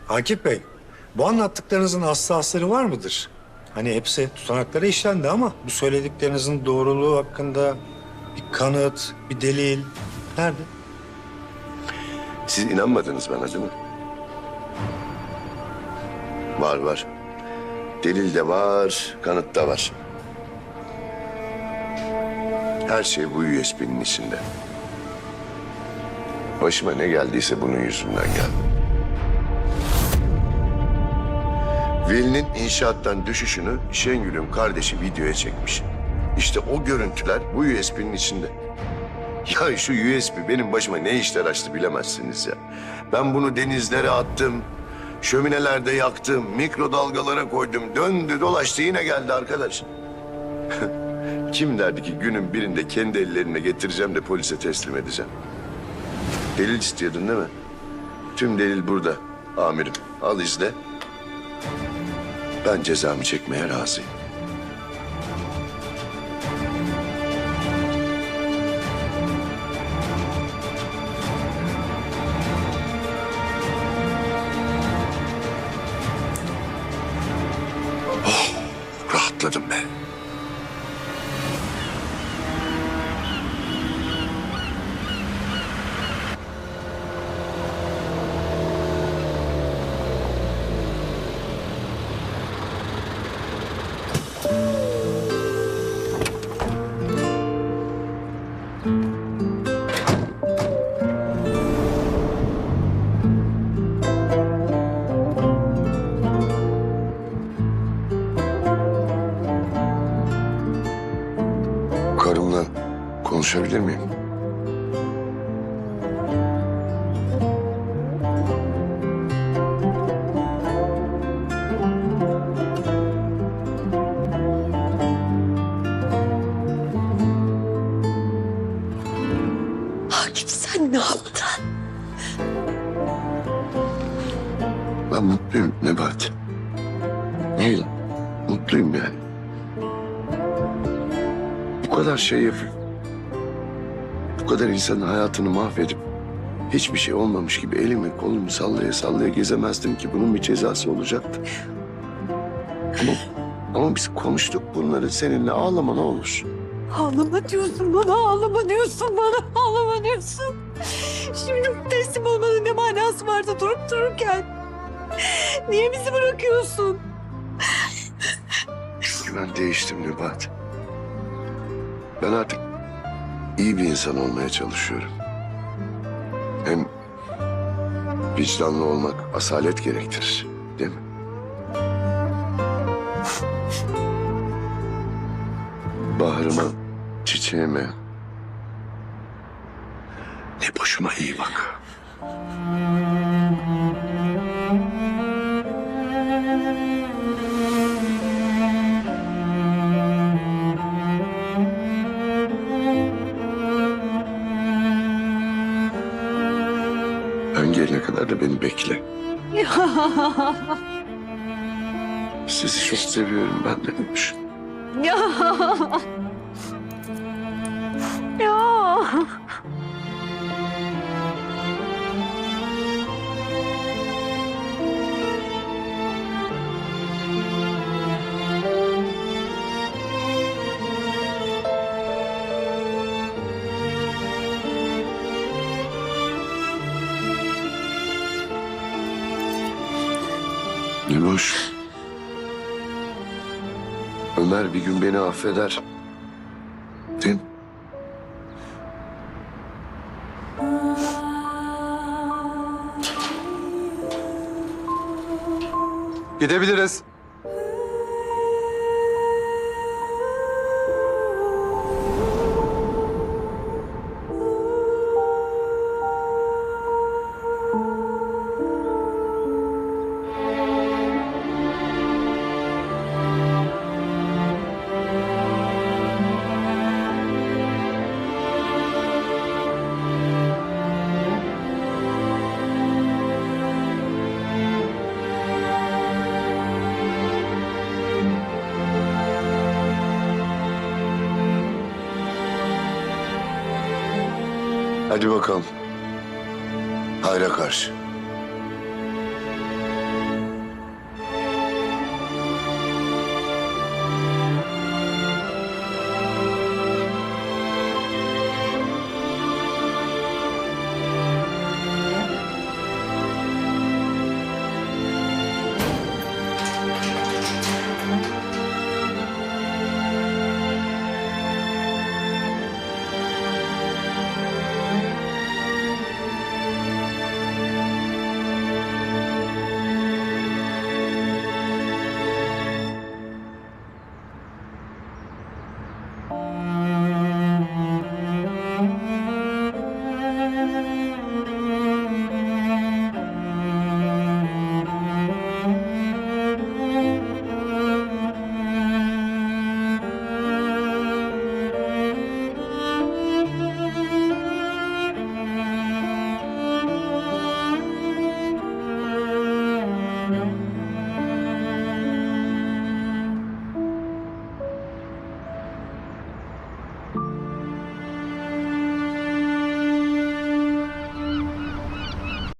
Akif Bey, bu anlattıklarınızın aslı astarı var mıdır? Hani hepsi tutanaklara işlendi ama bu söylediklerinizin doğruluğu hakkında bir kanıt, bir delil nerede? Siz inanmadınız bana değil mi? Var var. Delil de var, kanıt da var. Her şey bu USB'nin içinde. Başıma ne geldiyse bunun yüzünden geldi. Veli'nin inşaattan düşüşünü Şengül'ün kardeşi videoya çekmiş. İşte o görüntüler bu USB'nin içinde. Ya şu USB benim başıma ne işler açtı bilemezsiniz ya. Ben bunu denizlere attım, şöminelerde yaktım, mikrodalgalara koydum. Döndü dolaştı yine geldi arkadaş. Kim derdi ki günün birinde kendi ellerine getireceğim de polise teslim edeceğim. Delil istiyordun değil mi? Tüm delil burada amirim. Al izle. Ben cezamı çekmeye razıyım. Oh, rahatladım ben. Karımla konuşabilir miyim? Akif sen ne yaptın? Ben mutluyum Nebahat. Niye? Mutluyum yani. Bu kadar şey yapıp, bu kadar insanın hayatını mahvedip, hiçbir şey olmamış gibi elimi kolumu sallaya sallaya gezemezdim ki bunun bir cezası olacaktı. Ama biz konuştuk bunları seninle, ağlama ne olur. Ağlama diyorsun bana, ağlama diyorsun bana, ağlama diyorsun. Şimdi teslim olmanın ne manası vardı durup dururken? Niye bizi bırakıyorsun? Çünkü ben değiştim Nebahat. Ben artık iyi bir insan olmaya çalışıyorum. Hem vicdanlı olmak asalet gerektirir, değil mi? Baharıma, çiçeğime, ne boşuma iyi bak. Ben gelene kadar da beni bekle. Sizi çok seviyorum ben de demiş. Ya. Ya. Ne boş. Ömer bir gün beni affeder. Değil mi? Gidebiliriz. Hadi bakalım. Hayra karşı.